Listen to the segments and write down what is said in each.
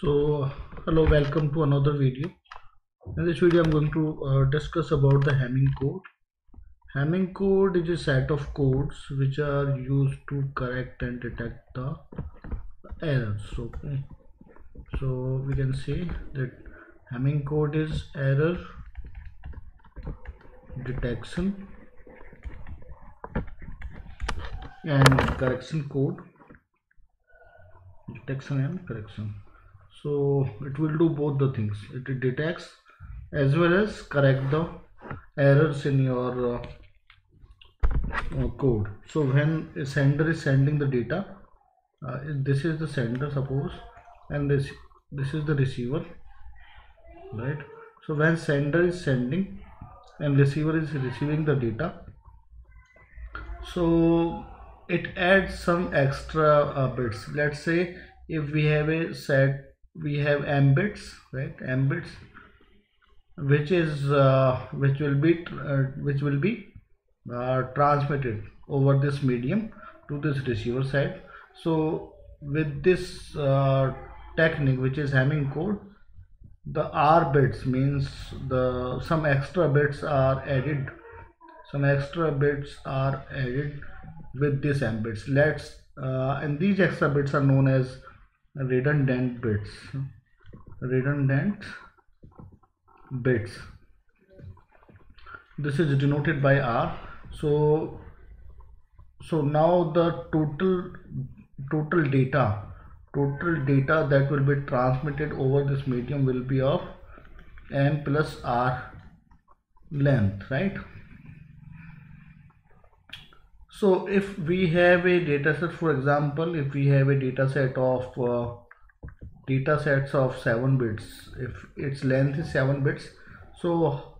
So hello, welcome to another video. In this video I'm going to discuss about the Hamming code. Hamming code is a set of codes which are used to correct and detect the errors. So we can say that Hamming code is error detection and correction code. Detection and correction. So it will do both the things. It detects as well as correct the errors in your code. So when a sender is sending the data, this is the sender, suppose, and this is the receiver, right? So when sender is sending and receiver is receiving the data, so it adds some extra bits. Let's say if we have a set, we have m bits, right? M bits, which will be transmitted over this medium to this receiver side. So with this technique, which is Hamming code, the R bits means some extra bits are added. Some extra bits are added with this M bits. And these extra bits are known as redundant bits. Redundant bits. This is denoted by R. So now the total data that will be transmitted over this medium will be of M plus R length, right? So if we have a data set, for example, if we have a data set of data sets of 7 bits, if its length is 7 bits, so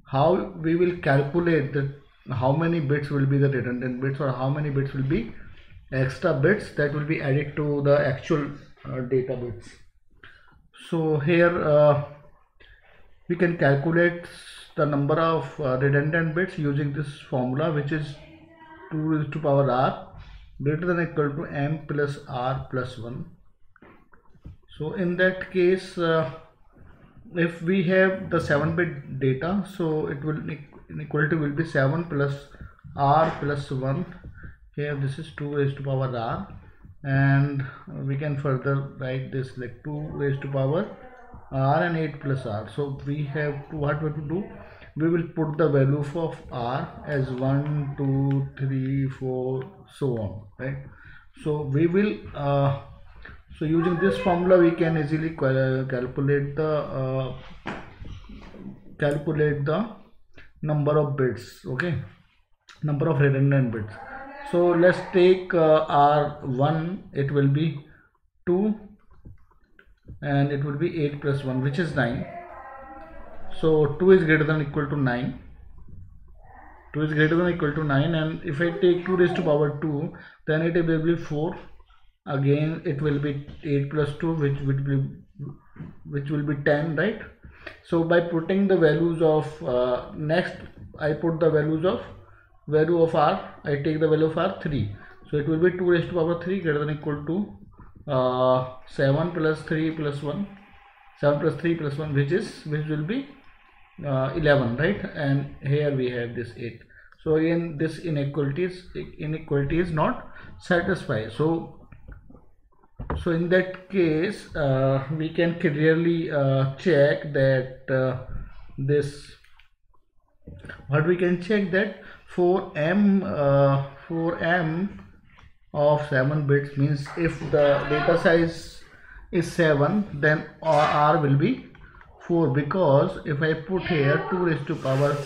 how we will calculate that how many bits will be the redundant bits, or how many bits will be extra bits that will be added to the actual data bits. So here we can calculate the number of redundant bits using this formula, which is 2 raised to power r greater than or equal to m plus r plus 1. So in that case, if we have the 7-bit data, so it will inequality will be 7 plus r plus 1. Here this is 2 raised to power r, and we can further write this like 2 raised to power r and 8 plus r. So we have to, what we have to do, we will put the value of r as 1, 2, 3, 4, so on, right? So we will so using this formula we can easily calculate the number of bits, okay, number of redundant bits. So let's take r1, it will be 2, and it will be 8 plus 1, which is 9. So 2 is greater than or equal to 9. 2 is greater than or equal to 9, and if I take 2 raised to power 2, then it will be 4. Again it will be 8 plus 2, which will be 10, right? So by putting the values of next, I put the value of r, I take the value of r 3. So it will be 2 raised to power 3 greater than or equal to 7 plus 3 plus 1, 7 plus 3 plus 1, which will be 11, right? And here we have this 8. So again this inequality is not satisfied. So in that case we can clearly check that we can check that for m of 7 bits, means if the data size is 7, then r will be 4, because if I put here 2 raised to power,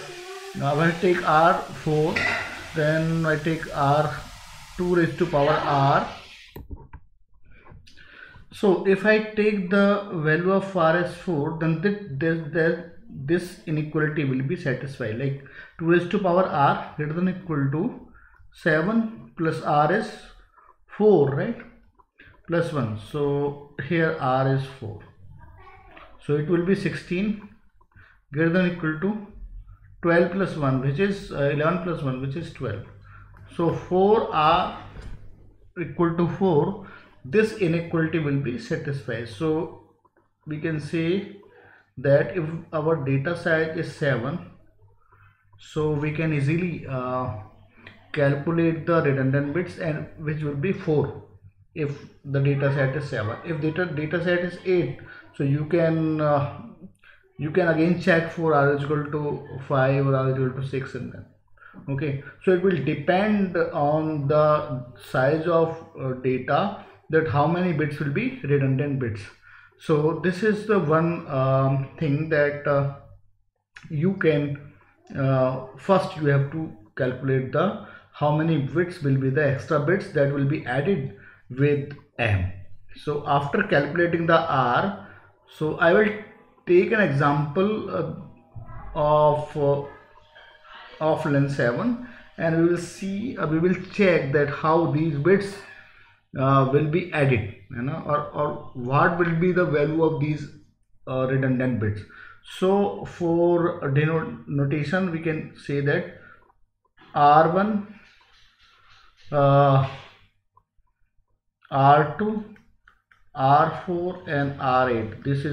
now when I take r 4, then I take r 2 raised to power r. So if I take the value of r as 4, then this inequality will be satisfied, like 2 raised to power r greater than or equal to 7 plus r is 4, right, plus 1. So here r is 4. So it will be 16 greater than or equal to 12 plus 1, which is 11 plus 1, which is 12. So 4r equal to 4, this inequality will be satisfied. So we can say that if our data size is 7, so we can easily calculate the redundant bits, and which will be 4 if the data set is 7. If data set is 8, so you can again check for r is equal to 5 or r is equal to 6, and then okay. So it will depend on the size of data, that how many bits will be redundant bits. So this is the one thing that you can first you have to calculate the how many bits will be the extra bits that will be added with m. So after calculating the r, so I will take an example of length 7, and we will see we will check that how these bits will be added, or what will be the value of these redundant bits. So for denotation we can say that r1, r2, r4 and r8, these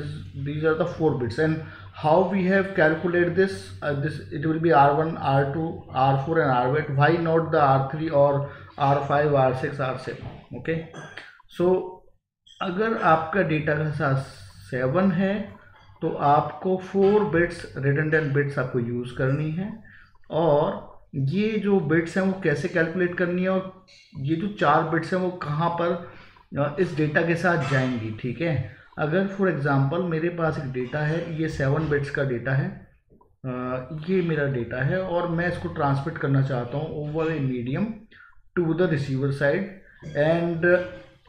are the 4 bits. And how we have calculated this, it will be r1, r2, r4 and r8. Why not the r3 or r5, r6, r7? okay. So अगर आपका data का size 7 है, तो आपको 4 bits redundant bits आपको use करनी है, और ये जो बिट्स हैं वो कैसे कैलकुलेट करनी है, और ये जो 4 बिट्स हैं वो कहाँ पर इस डेटा के साथ जाएंगी, ठीक है। अगर फॉर एग्जांपल मेरे पास एक डेटा है, ये 7 बिट्स का डेटा है, ये मेरा डेटा है, और मैं इसको ट्रांसमिट करना चाहता हूँ over a medium to the receiver side, and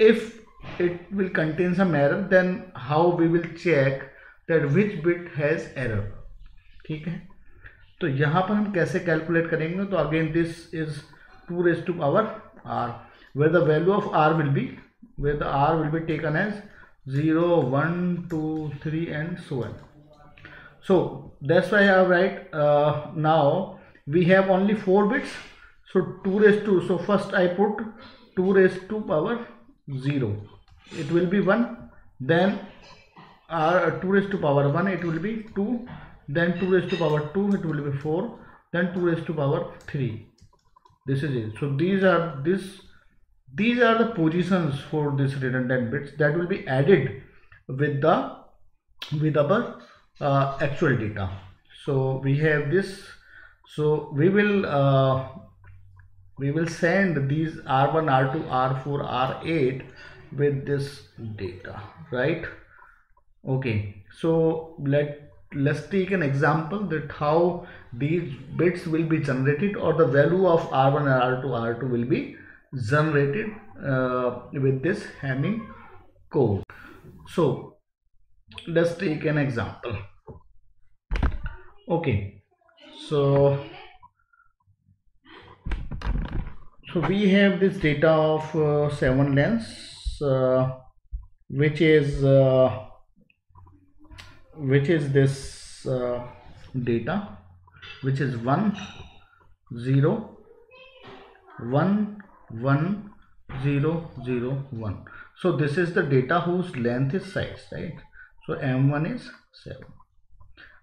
if it will contain some error, then how we will check that which bit has error, ठीक है। तो यहाँ पर हम कैसे कैलकुलेट करेंगे, तो again this is 2 raised to power r, where the value of r will be, where the r will be taken as 0, 1, 2, 3 and so on. So that's why I have write now we have only 4 bits, so 2 raised to, so first I put 2 raised to power 0, it will be 1, then 2 raised to power 1, it will be 2, then 2 raised to power 2, it will be 4, then 2 raised to power 3. This is it. So these are the positions for this redundant bits that will be added with our actual data. So we have this, so we will send these r1, r2, r4, r8 with this data, right? Okay, so let's take an example that how these bits will be generated, or the value of r1 and r2 will be generated with this Hamming code. So let's take an example. Okay, so we have this data of 7 lengths, which is this data, which is 1, 0, 1, 1, 0, 0, 1. So this is the data whose length is 6, right? So m1 is 7.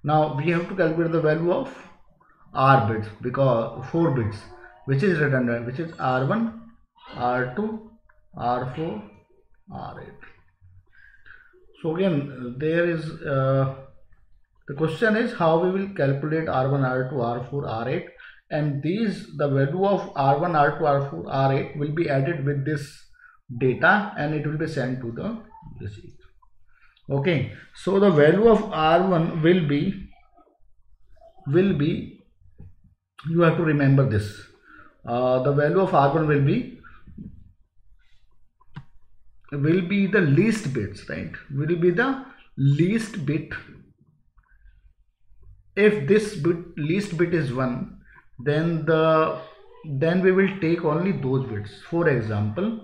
Now we have to calculate the value of r bits, because 4 bits, which is redundant, which is r1, r2, r4, r8. So again there is the question is how we will calculate r1, r2, r4, r8, and the value of r1, r2, r4, r8 will be added with this data, and it will be sent to the receiver. Okay, so the value of r1 will be you have to remember this, the value of r1 will be the least bits, right? Will be the least bit. If this least bit is 1, then we will take only those bits. For example,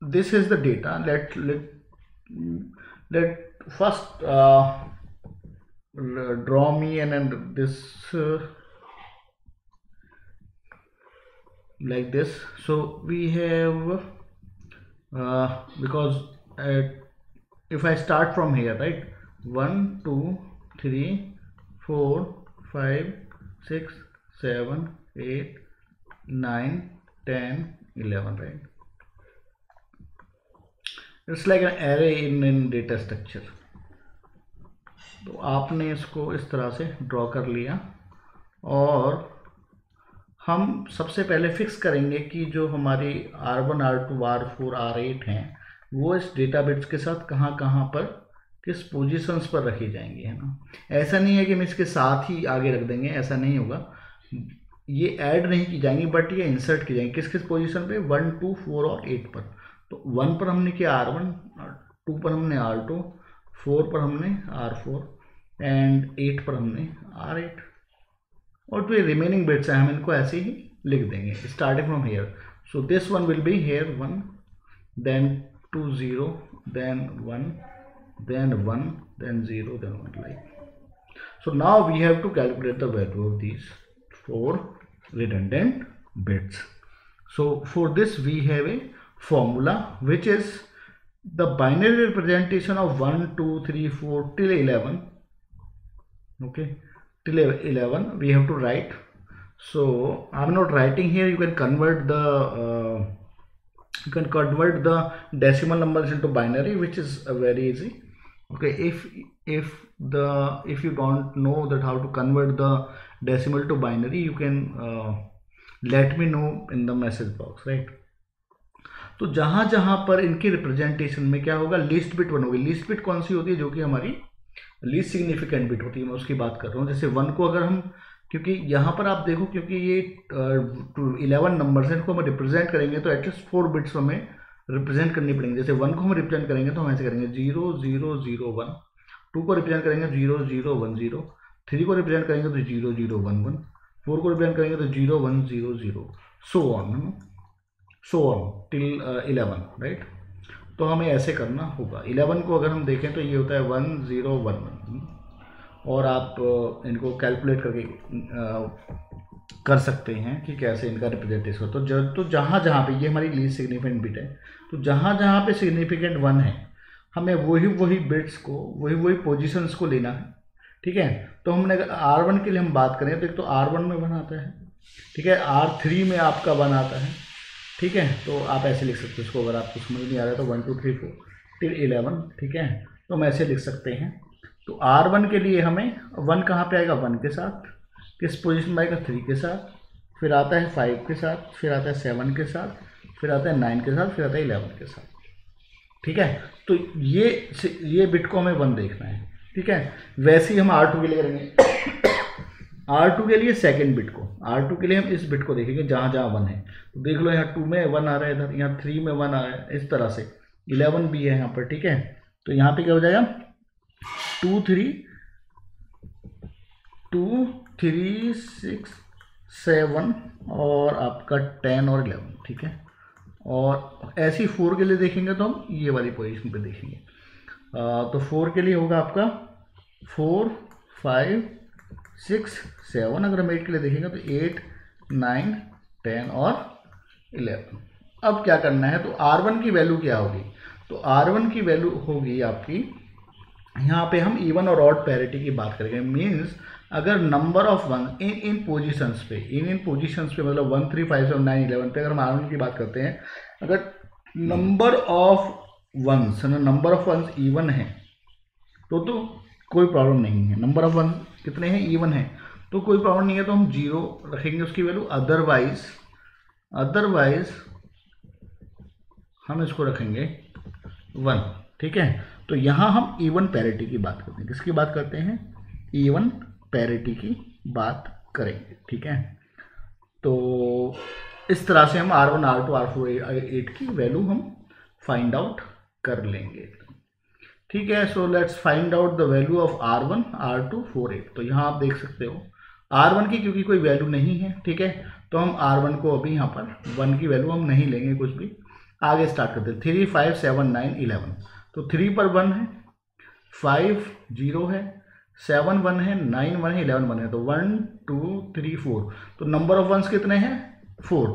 this is the data. Let first draw me and this like this. So we have because if I start from here, right, 1 2 3 4 5 6 7 8 9 10 11, right? It's like an array in data structure. तो आपने इसको इस तरह से draw कर लिया और हम सबसे पहले फिक्स करेंगे कि जो हमारी R1 R2 R4 R8 हैं वो इस डेटा बिट्स के साथ कहाँ कहाँ पर किस पोजीशंस पर रखी जाएंगी, है ना। ऐसा नहीं है कि हम इसके साथ ही आगे रख देंगे, ऐसा नहीं होगा, ये ऐड नहीं की जाएंगी बट ये इंसर्ट की जाएंगी। किस किस पोजीशन पे, 1 2 4 और 8 पर। तो 1 पर हमने किया R1, 2 पर हमने R2, 4 पर हमने R4 एंड 8 पर हमने R8। और जो रिमेनिंग बिट्स हैं हम इनको ऐसे ही लिख देंगे starting from here. So this one will be here 1, then 2 0, then 1, then 1, then 0, then 1, like. So now we have to calculate the value of these 4 redundant bits. So for this we have a formula which is the binary representation of 1 2 3 4 till 11. Okay, till 11 we have to write. So I'm not writing here, you can convert the decimal numbers into binary, which is very easy. Okay, if you don't know that how to convert the decimal to binary, you can let me know in the message box, right? तो जहां जहां पर इनके representation में क्या होगा, least bit 1 होगी। Least bit कौन सी होती है, जो कि हमारी लीस्ट सिग्निफिकेंट बिट होती है, मैं उसकी बात कर रहा हूँ। जैसे 1 को अगर हम, क्योंकि यहाँ पर आप देखो, क्योंकि ये 11 नंबर्स हैं, इनको हम रिप्रेजेंट करेंगे तो एटलीस्ट 4 बिट्स हमें रिप्रेजेंट करनी पड़ेंगे। जैसे 1 को हम रिप्रेजेंट करेंगे तो हम ऐसे करेंगे 0 0 0 1, 2 को रिप्रेजेंट करेंगे 0 0 1 0, 3 को रिप्रेजेंट करेंगे तो 0 0 1 1, 4 को रिप्रेजेंट करेंगे तो 0 1 0 0, सो ऑन टिल 11, राइट। तो हमें ऐसे करना होगा। 11 को अगर हम देखें तो ये होता है 1 0 1 1, और आप इनको कैलकुलेट करके कर सकते हैं कि कैसे इनका रिप्रेजेंटेशन हो। तो जहाँ जहाँ पे ये हमारी लीस्ट सिग्निफिकेंट बिट है, तो जहाँ जहाँ पे सिग्निफिकेंट 1 है हमें वही बिट्स को, वही पोजीशंस को लेना है, ठीक है। तो हमने अगर R1 के लिए हम बात करें तो एक तो R1 में 1 आता है, ठीक है, R3 में आपका 1 आता है, ठीक है। तो आप ऐसे लिख सकते हो इसको, अगर आपको समझ नहीं आ रहा है तो 1 2 3 4 till 11, ठीक है, तो हम ऐसे लिख सकते हैं। तो R1 के लिए हमें 1 कहाँ पे आएगा, 1 के साथ, किस पोजीशन में आएगा, 3 के साथ, फिर आता है 5 के साथ, फिर आता है 7 के साथ, फिर आता है 9 के साथ, फिर आता है 11 के साथ, ठीक है। तो ये बिट को हमें 1 देखना है, ठीक है। वैसे ही हम R2 के लिए करेंगे। R2 के लिए सेकंड बिट को, R2 के लिए हम इस बिट को देखेंगे जहाँ जहाँ 1 है। तो देख लो यहाँ 2 में 1 आ रहा है, इधर यहाँ 3 में 1 आ रहा है, इस तरह से 11 भी है यहाँ पर, ठीक है। तो यहाँ पे क्या हो जाएगा, 2 3 6 7 और आपका 10 और 11, ठीक है। और ऐसी 4 के लिए देखेंगे तो हम ये वाली पोजीशन पे देखेंगे। तो 4 के लिए होगा आपका 4 5 6 7, अगर हम 8 के लिए देखेंगे तो 8 9 10 और 11। अब क्या करना है, तो R1 की वैल्यू क्या होगी, तो R1 की वैल्यू होगी आपकी, यहाँ पे हम इवन और ऑड पैरिटी की बात करेंगे। मीन्स अगर number of one in positions पे, इन पोजीशंस पे, मतलब 1 3 5 7 9 11 पे अगर हम R1 की बात करते हैं, अगर नंबर ऑफ वंस इवन है तो कोई प्रॉब्लम नहीं है। नंबर ऑफ वन कितने हैं, इवन है, तो कोई प्रॉब्लम नहीं है, तो हम 0 रखेंगे उसकी वैल्यू। अदरवाइज हम इसको रखेंगे 1, ठीक है। तो यहाँ हम इवन पैरिटी की बात करते हैं। किसकी बात करते हैं, इवन पैरिटी की बात करेंगे, ठीक है। तो इस तरह से हम R1 R2 R4 8 की वैल्यू हम फाइंड आउट कर लेंगे, ठीक है। So let's find out the value of R1 R2 4 8। तो यहाँ आप देख सकते हो R1 की क्योंकि कोई वैल्यू नहीं है, ठीक है, तो हम R1 को अभी यहाँ पर 1 की वैल्यू हम नहीं लेंगे कुछ भी। आगे स्टार्ट करते हैं। 3 5 7 9 11, तो 3 पर 1 है, 5 0 है, 7 1 है, 9 1 है, 11 1 है, तो 1 2 3 4। तो नंबर ऑफ वंस कितने हैं, 4।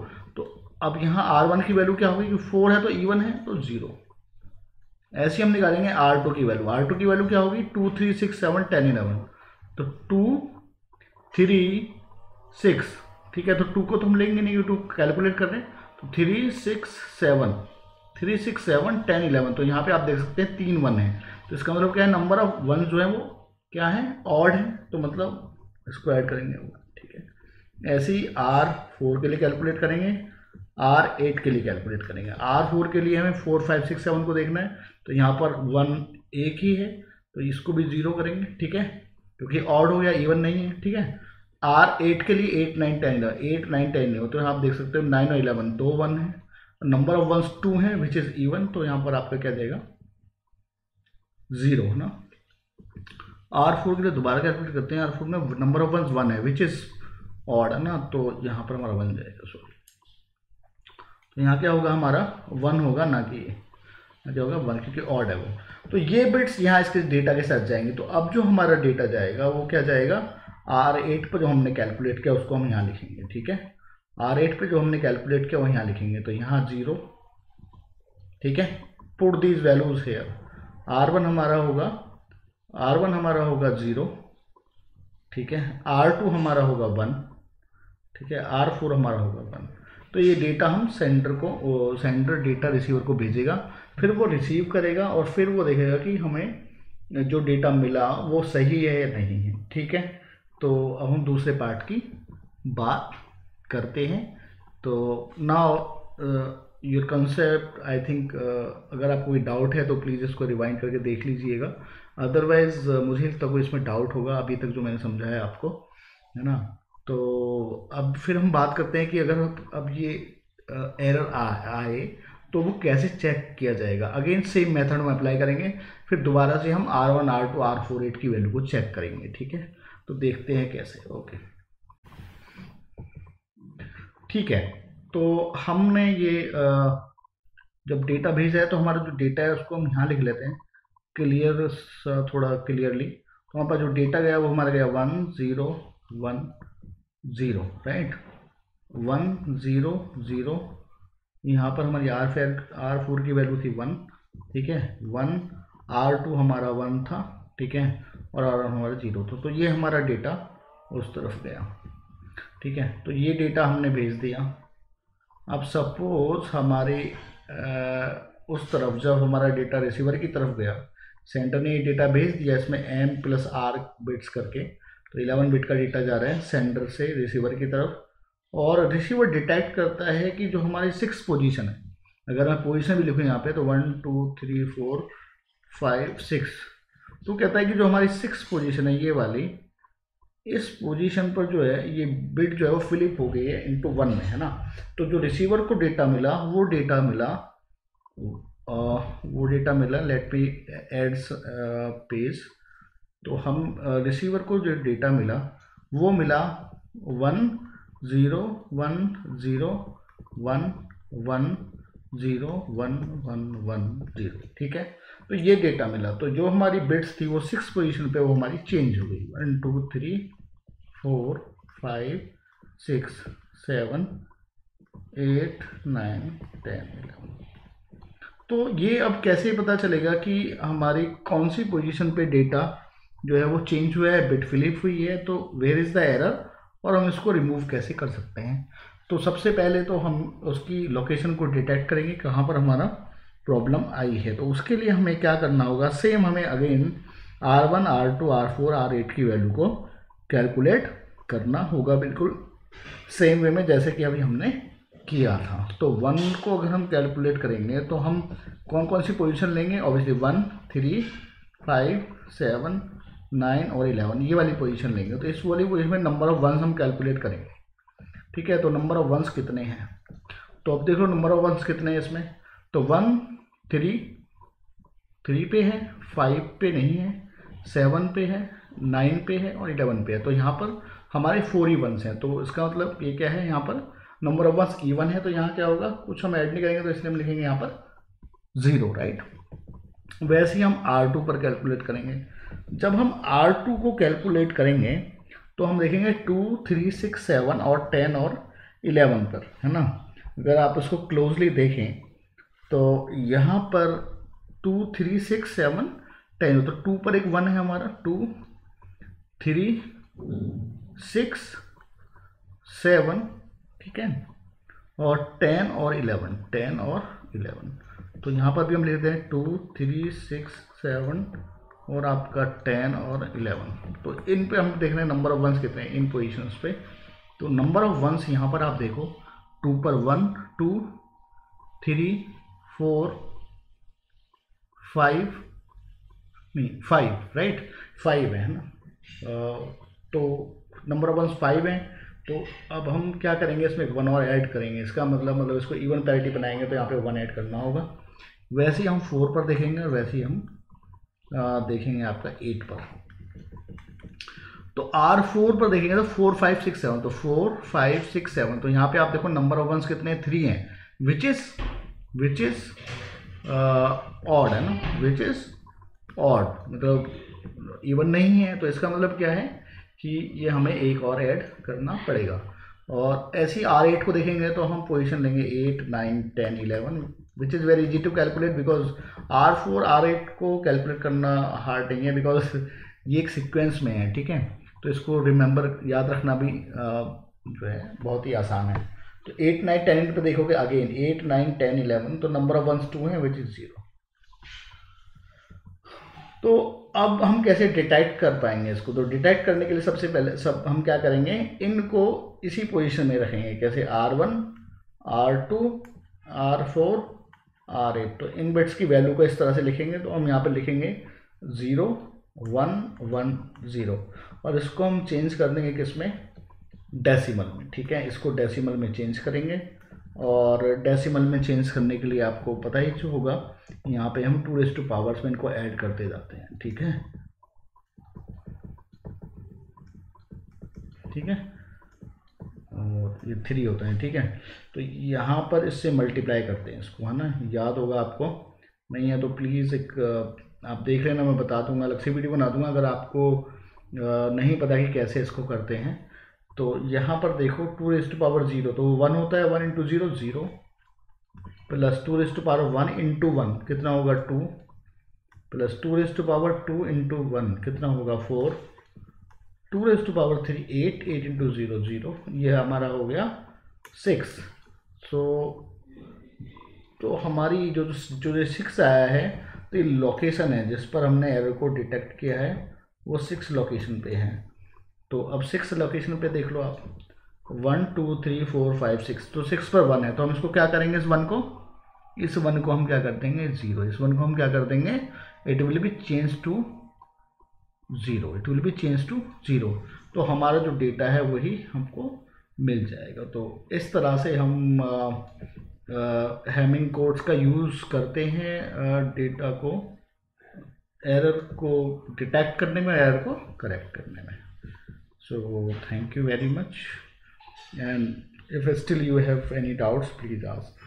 अब यहाँ R1 की वैल्यू क्या होगी, 4 है तो इवन है तो 0। ऐसे ही हम निकालेंगे R2 की वैल्यू। R2 की वैल्यू क्या होगी, 2 3 6 7 10 11, तो 2 3 6, ठीक है। तो 2 को तो हम लेंगे नहीं, 2 कैलकुलेट कर रहे हैं, तो 3 6 7 3 6 7 10 11, तो यहाँ पे आप देख सकते हैं 3 1 है, तो इसका मतलब क्या है, नंबर ऑफ वन जो है वो क्या है, ऑड है, तो मतलब इसको ऐड करेंगे वो, ठीक है। ऐसे ही R4 के लिए कैलकुलेट करेंगे, R8 के लिए कैलकुलेट करेंगे। R4 के लिए हमें 4 5 6 7 को देखना है, तो यहाँ पर 1 एक ही है, तो इसको भी 0 करेंगे, ठीक है, क्योंकि ऑड हो गया, इवन नहीं है, ठीक है। R8 के लिए 8 9 10 11, 8 9 10 नहीं हो, तो आप देख सकते हो 9 और 11 दो 1 है, नंबर ऑफ वंस 2 है विच इज इवन, तो यहाँ पर आपका क्या देगा, 0 है ना। R4 के लिए दोबारा कैलकुलेट करते हैं। R4 में नंबर ऑफ वंस 1 है विच इज ऑड है ना, तो यहाँ पर हमारा 1 जाएगा, सॉरी, तो यहाँ क्या होगा, हमारा 1 होगा, ना कि क्या होगा 1, क्योंकि ऑड है वो। तो ये बिट्स यहाँ इसके डेटा के साथ जाएंगे। तो अब जो हमारा डेटा जाएगा वो क्या जाएगा, R8 पर जो हमने कैलकुलेट किया उसको हम यहाँ लिखेंगे, ठीक है। R8 पे जो हमने कैलकुलेट किया वो यहाँ लिखेंगे, तो यहाँ 0, ठीक है। Put these values hair, R1 हमारा होगा 0, ठीक है। R2 हमारा होगा 1, ठीक है। R4 हमारा होगा 1। तो ये डेटा हम सेंडर डेटा रिसीवर को भेजेगा, फिर वो रिसीव करेगा और फिर वो देखेगा कि हमें जो डेटा मिला वो सही है या नहीं है, ठीक है। तो अब हम दूसरे पार्ट की बात करते हैं। तो now your concept, I think अगर आपको कोई डाउट है तो प्लीज़ इसको रिवाइंड करके देख लीजिएगा, अदरवाइज मुझे लगता है कोई इसमें डाउट होगा अभी तक जो मैंने समझाया आपको, है ना। तो अब फिर हम बात करते हैं कि अगर अब ये एरर आए तो वो कैसे चेक किया जाएगा। अगेन सेम मेथड में अप्लाई करेंगे, फिर दोबारा से हम R1 R2 R4 8 की वैल्यू को चेक करेंगे, ठीक है। तो देखते हैं कैसे, ओके, ठीक है। तो हमने ये जब डेटा भेजा है तो हमारा जो डेटा है उसको हम यहाँ लिख लेते हैं क्लियर, थोड़ा क्लियरली। तो हमारे पास जो डेटा गया वो हमारा गया 1 0 1 0, राइट, 1 0 0। यहाँ पर हमारी R4 की वैल्यू थी 1, ठीक है, 1। R2 हमारा 1 था, ठीक है, और R1 हमारा 0 था। तो ये हमारा डेटा उस तरफ गया, ठीक है। तो ये डेटा हमने भेज दिया। अब सपोज हमारे उस तरफ जब हमारा डेटा रिसीवर की तरफ गया, सेंटर ने ये डेटा भेज दिया, इसमें M+R बिट्स करके, तो 11 बिट का डेटा जा रहा है सेंडर से रिसीवर की तरफ, और रिसीवर डिटेक्ट करता है कि जो हमारी 6 पोजीशन है, अगर मैं पोजीशन भी लिखूँ यहाँ पे तो 1 2 3 4 5 6, तो कहता है कि जो हमारी 6 पोजीशन है ये वाली, इस पोजीशन पर जो है ये बिट जो है वो फिलिप हो गई है इनटू 1 में, है ना। तो जो रिसीवर को डेटा मिला वो डेटा मिला लेट मी एड्स पेज। तो हम रिसीवर को जो डेटा मिला वो मिला 1 0 1 0 1 1 0 1 1 1 0, ठीक है। तो ये डेटा मिला, तो जो हमारी बिट्स थी वो 6 पोजीशन पे वो हमारी चेंज हो गई, 1 2 3 4 5 6 7 8 9 10 11। तो ये अब कैसे पता चलेगा कि हमारी कौन सी पोजीशन पे डेटा जो है वो चेंज हुआ है, बिट फिलिप हुई है, तो वेयर इज़ द एरर, और हम इसको रिमूव कैसे कर सकते हैं। तो सबसे पहले तो हम उसकी लोकेशन को डिटेक्ट करेंगे कहाँ पर हमारा प्रॉब्लम आई है। तो उसके लिए हमें क्या करना होगा, सेम हमें again R1 R2 R4 R8 की वैल्यू को कैलकुलेट करना होगा, बिल्कुल सेम वे में जैसे कि अभी हमने किया था। तो 1 को अगर हम कैलकुलेट करेंगे तो हम कौन कौन सी पोजीशन लेंगे, ऑब्वियसली 1 3 5 7 9 और 11, ये वाली पोजीशन लेंगे। तो इस वाली पोजीशन में नंबर ऑफ वंस हम कैलकुलेट करेंगे, ठीक है। तो नंबर ऑफ वंस कितने हैं, तो अब देख लो नंबर ऑफ वंस कितने हैं इसमें। तो 1 3 पे है, 5 पे नहीं है, 7 पे है, 9 पे है और 11 पे है। तो यहाँ पर हमारे 4 ही वंस हैं। तो इसका मतलब ये क्या है, यहाँ पर नंबर ऑफ वंस इवन है, तो यहाँ क्या होगा, कुछ हम ऐड नहीं करेंगे, तो इसलिए हम लिखेंगे यहाँ पर 0, राइट। वैसे ही हम R2 पर कैलकुलेट करेंगे। जब हम R2 को कैलकुलेट करेंगे तो हम देखेंगे 2 3 6 7 और 10 और 11 पर, है ना। अगर आप इसको क्लोजली देखें तो यहाँ पर 2 3 6 7 10, तो 2 पर एक 1 है हमारा, 2 3 6 7, ठीक है, और 10 और 11, 10 और 11। तो यहाँ पर भी हम लिखते हैं 2 3 6 7 और आपका 10 और 11। तो इन पे हम देख रहे हैं नंबर ऑफ वंस कितने हैं इन पोजीशंस पे। तो नंबर ऑफ वंस यहाँ पर आप देखो, 2 पर 1 2 3 4 5, नहीं 5, राइट, 5 है ना। तो नंबर ऑफ वंस 5 हैं। तो अब हम क्या करेंगे, इसमें 1 और ऐड करेंगे। इसका मतलब इसको इवन पैरिटी बनाएंगे तो यहाँ पे 1 ऐड करना होगा। वैसे ही हम 4 पर देखेंगे और वैसे ही हम देखेंगे आपका 8 पर। तो R4 पर देखेंगे तो 4 5 6 7, तो 4 5 6 7। तो यहाँ पे आप देखो नंबर ऑफ वंस कितने, 3 हैं, विच इज ऑड है ना, विच इज ऑड, मतलब इवन नहीं है। तो इसका मतलब क्या है कि ये हमें एक और ऐड करना पड़ेगा। और ऐसी R8 को देखेंगे तो हम पोजीशन लेंगे 8 9 10 11, which is very easy to calculate, because R4 R8 को कैलकुलेट करना हार्ड नहीं है, बिकॉज ये एक सीक्वेंस में है, ठीक है। तो इसको रिमेंबर याद रखना भी जो है बहुत ही आसान है। तो 8 9 10 पे देखोगे अगेन 8 9 10 11, तो नंबर ऑफ वंस 2 है, विच इज 0। तो अब हम कैसे डिटेक्ट कर पाएंगे इसको? तो डिटेक्ट करने के लिए सबसे पहले हम क्या करेंगे, इनको इसी पोजीशन में रखेंगे, कैसे R1 R2 R4 R8। तो इन बिट्स की वैल्यू को इस तरह से लिखेंगे। तो हम यहाँ पे लिखेंगे 0 1 1 0, और इसको हम चेंज कर देंगे किसमें, डेसिमल में, ठीक है। इसको डेसिमल में चेंज करेंगे, और डेसिमल में चेंज करने के लिए आपको पता ही जो होगा, यहाँ पे हम 2 पावर्स में इनको ऐड करते जाते हैं, ठीक है, ठीक है, और ये 3 होता है, ठीक है। तो यहाँ पर इससे मल्टीप्लाई करते हैं इसको, है ना, याद होगा आपको, नहीं है तो प्लीज़ एक आप देख लेना, मैं बता दूंगा, अलग से वीडियो बना दूंगा अगर आपको नहीं पता कि कैसे इसको करते हैं। तो यहाँ पर देखो 2 तो 1 होता है, 1 इंटू 0 0, प्लस 2 इंटू 1 कितना होगा 2, प्लस 2 इंटू 1 कितना होगा 4, 2 8 8 इंटू 0 0, ये हमारा हो गया 6। तो हमारी जो 6 आया है, तो ये लोकेशन है जिस पर हमने एरर को डिटेक्ट किया है, वो 6 लोकेशन पे है। तो अब 6 लोकेशन पे देख लो आप, 1 2 3 4 5 6, तो 6 पर 1 है, तो हम इसको क्या करेंगे, इस 1 को हम क्या कर देंगे 0, इस 1 को हम क्या कर देंगे, it will be change to 0, it will be change to 0। तो हमारा जो डेटा है वही हमको मिल जाएगा। तो इस तरह से हम हैमिंग कोड्स का यूज़ करते हैं डेटा को, एरर को डिटेक्ट करने में, एरर को करेक्ट करने में। So thank you very much, and if still you have any doubts, please ask.